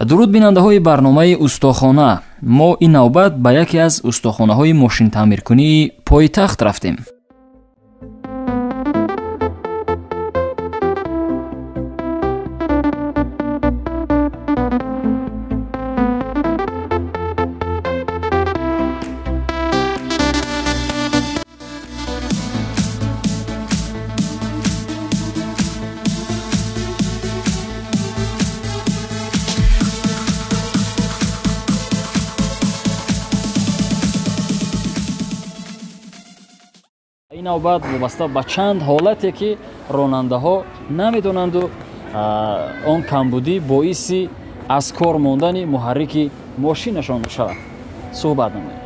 дуруд бинандаҳои барномаи устохона, мо ин навбат ба яке аз устохонаҳои мошинтаъмиркунии пойтахт рафтем. ин навбат вобаста ба чанд ҳолате ки ронандаҳо наметавонанду он камбудӣ боиси аз кор мондани муҳаррики мошинашон шавад. суҳбат намоед.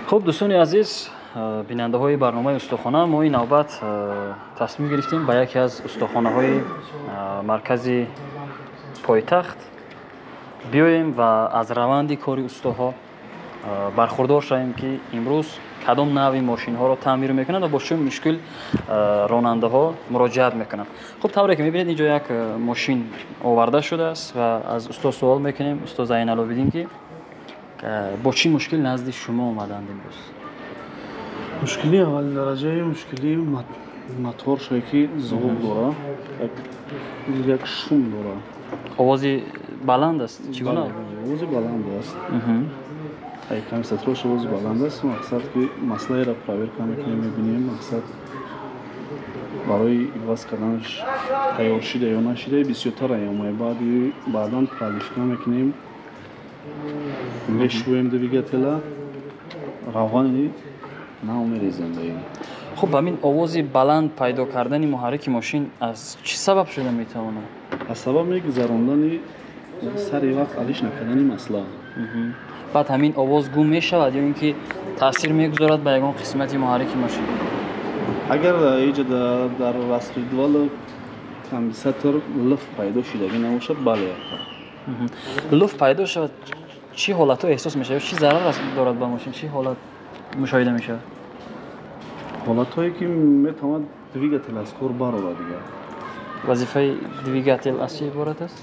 хуб дӯстони азиз, бинандаҳои барномаи устохона, мо ин навбат тасмим гирифтем ба яке аз устохонаҳои маркази пойтахт биёем ва аз раванди кори устоҳо бархурдор шавем ки имрӯз кадом нави мошинҳоро таъмир мекунанд ва бо чӣ мушкил ронандаҳо муроҷиат мекунанд. хуб тавре ки мебинед инҷо як мошин оварда шудааст ва аз устод суол мекунем, устод Зайналобидин, ки бо чӣ мушкил назди шумо омаданд имрӯз? мушкили аввалин дараҷаи мушкили мотор шуд ки зуғуқ дора, як шум дора. овози баланд аст? Чӣ гуна? овози баланд аст. Ками сатрош овози баланд аст. мақсад ки маслаеро проверка мекунем, мебинем мақсад барои иваз карданаш тайёр шуда ё нашуда бисёртар аёмае. баъдан пролифка мекунем, мешӯем двигателя, равғани нав мерезем ба ин. хуб ҳамин овози баланд пайдо кардани муҳаррики мошин аз чӣ сабаб шуда метавонад? аз сабаби гузарондани сари вақт алиш накардани масла. баъд ҳамин овоз гум мешавад ё ин ки таъсир мегузорад ба ягон қисмати муҳаррики мошин? агар иҷа дар распредвал конденсатор луфт пайдо шудагӣ набошад, бале. луфт пайдо шавад, чӣ ҳолатҳо эҳсос мешавад? чӣ зарар дорад ба мошин? чӣ ҳолат мушоҳида мешавад? ҳолатҳое ки метавонад двигател аз кор барорад. дигар вазифаи двигател аз чӣ иборат аст?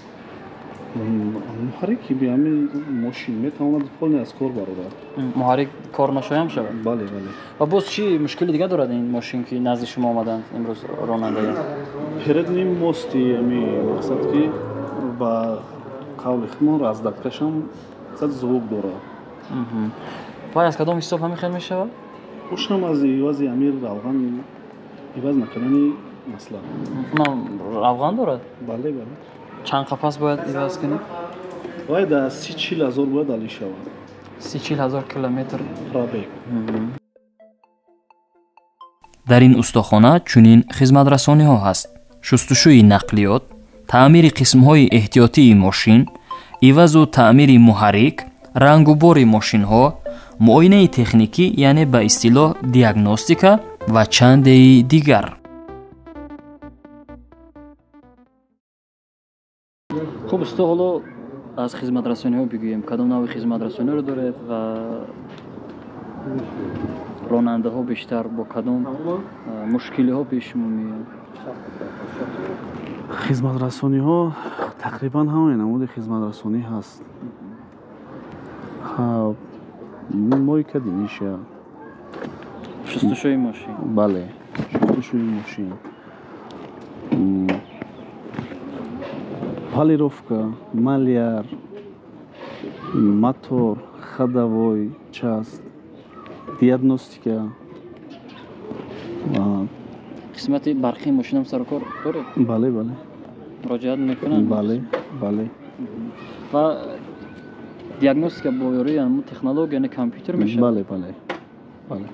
муҳаррики ҳамин мошин метавонад полне аз кор барорад. муҳаррик корношоям шавад? бале бале. ва боз чӣ мушкили дигар дорад ин мошин ки назди шумо омаданд имрӯз ронандаи? передни мости мақсад ки ба қавли худмон раздаткашам сад зуғуқ дорад. вай аз кадом ҳисоб ҳамин хел мешавад? ушам аз ивази амир равған иваз накардани масла. онам равған дорад? бале бале. чанд қапас бояд иваз кунед? вай да 30-40 ҳазор бояд алӣ шавад. 30-40 ҳазор километр пробег. дар ин устохона чунин хизматрасониҳо ҳаст: шустушӯи нақлиёт, таъмири қисмҳои эҳтиётии мошин, ивазу таъмири муҳаррик, рангубори мошинҳо, муоинаи техникӣ, яъне ба истилоҳ диагностика ва чандеи дигар. хуб усто, ҳоло аз хизматрасониҳо бигӯем. кадом нави хизматрасониҳоро доред ва ронандаҳо бештар бо кадом мушкилиҳо пеш шумо меоянд? хизматрасониҳо тақрибан ҳамаи намуди хизматрасонӣ ҳаст. мойка диниша, шустушӯи мошин. бале, шустушӯи мошин, полировка, маляр, мотор, ходовой част, диагностика. қисмати барқи мошинам саркор доред? бале бале. муроҷиат мекунанд? бале бале. ва диагностика бо ёрии ҳамун технология, яъне компютер мешавад? бале бале бале.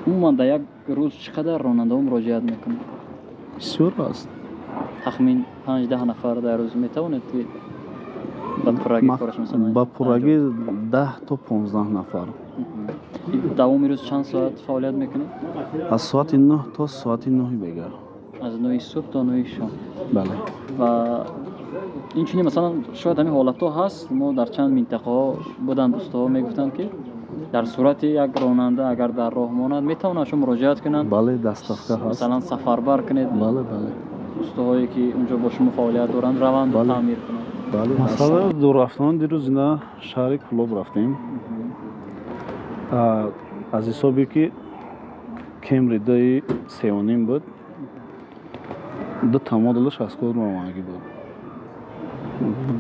умуман дар як рӯз чӣ қадар ронандаҳо муроҷиат мекунанд? бисёр аст. тахмин 5-10 нафар дар рӯз метавонед ки ба пуррагӣ кораш масалан? ба пуррагӣ 10 то 15 нафар. давоми рӯз чанд соат фаъолият мекунед? аз соати 9 то соати 9 бегар. аз 9 субҳ то 9 шом? бале. ва اینچنین مثلا شاید همین حالت ها هست. ما در چند منطقه بودن دوستا میگفتن که در صورت یک راننده اگر در راه ماند میتونه شما مراجعت کنند. بله دستافکه هست. مثلا سفربر کنید. بله دوستایی که اونجا با شما فعالیت دارند روند رو تعمیر کنند. بله مثلا دور رفتن دیروز اینا شهر کلوب رفتیم. از حسابی که کمری دای سیونیم بود دو تمادلش از کود روانگی بود.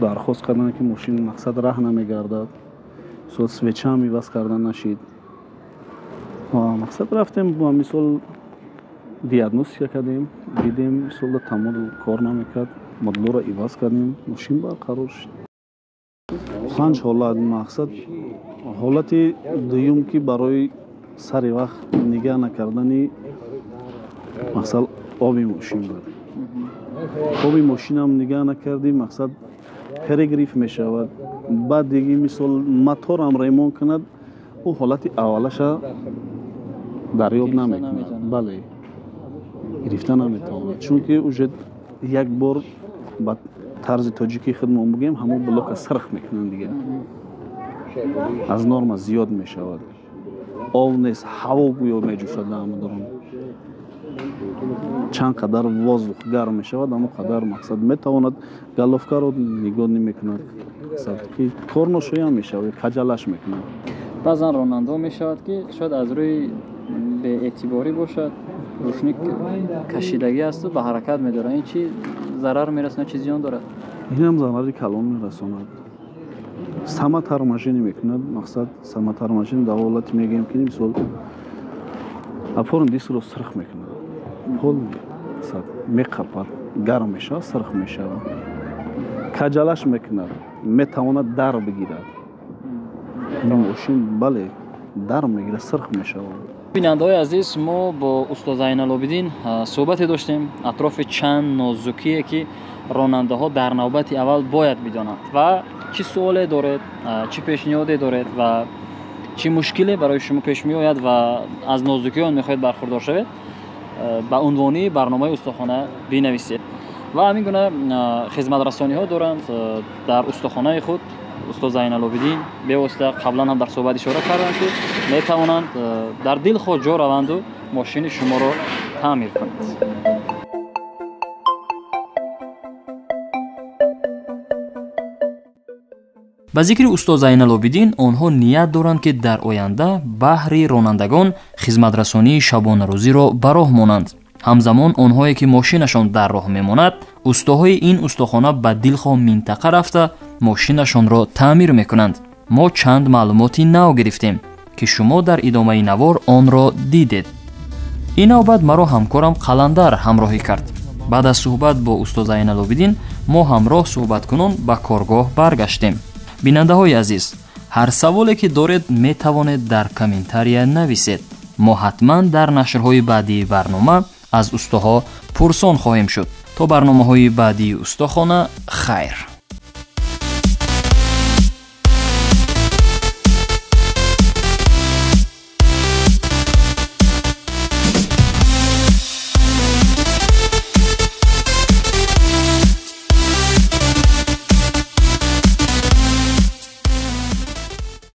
درخواست کردن که ماشین مقصد راه نمیگردد، سویچ هم عوض کردن نشید. مقصد رفتیم با مثال دیاگنوستیک کردیم، دیدیم مثال تمادل کار نمیکرد، مدلو را عوض کردیم، ماشین برقرار شد. 5 حالت مقصد حالت دوم که برای سر وقت نگاه نکردنی مقصد آبی ماشین بود. آبی ماشین هم نگاه نکردیم مقصد پرگریف می شود. بعد دیگه مثال موتور هم ریمون کند او حالت اولش دریاب نمیکنه. بله گرفته نمیتونه چون که اوجد یک بار با طرز تاجیکی خودمون بگیم همون بلوک سرخ میکنن دیگه از نرم زیاد میشود. آب نیست هوا گویا میجوشد در درون چند قدر واضح گرم میشود اما قدر مقصد میتواند گلوفکا رو نگاه نمیکند که تورنوشوی هم میشود کجلش میکند. بعضا راننده میشود که شاید از روی به اعتباری باشد روشنی کشیدگی است و به حرکت میداره. این چی ضرر میرسونه چی زیان داره؟ این هم ضرری کلان میرسوند. سمتر ماشین میکند مقصد سمتر ماشین در حالت میگیم که مثال اپورن دیست رو سرخ میکند پول میقپد گرم میشه سرخ میشه کجلش میکند میتواند در بگیرد. این ماشین بله در میگیره سرخ میشه. بیننده‌های عزیز ما با استاد زین‌العابدین صحبتی داشتیم اطراف چند نازکیه که راننده ها در نوبت اول باید بدانند و چی سوالی دارید، چی پیشنهادی دارید و چی مشکلی برای شما پیش می آید و از نازکی آن میخواهید برخوردار شوید با عنوانی برنامه استخوانه بنویسید. و همین گونه خدمت رسانی ها دارند در استخوانه خود. استاد زین‌العابدین به واسطه قبلا هم در صحبت اشاره کردند که می توانند در دل خود جا روند و ماشین شما را تعمیر کنند. با ذکر استاد زین‌العابدین آنها نیت دارند که در آینده بهر رانندگان خدمت رسانی شبانه روزی را به راه مانند. همزمان آنهایی که ماشینشان در راه میماند استاهای این استخوانه به دلخواه منطقه رفته ماشینشان را تعمیر میکنند. ما چند معلوماتی نو گرفتیم که شما در ادامه نوار آن را دیدید. این نوبت مرا همکارم قلندر همراهی کرد. بعد از صحبت با استاد زین‌العابدین ما همراه صحبت کنون به کارگاه برگشتیم. بیننده های عزیز هر سوالی که دارید می توانید در کامنتاری نویسید. ما حتما در نشرهای بعدی برنامه از استاها پرسان خواهیم شد. تا برنامه های بعدی استخوانه خیر.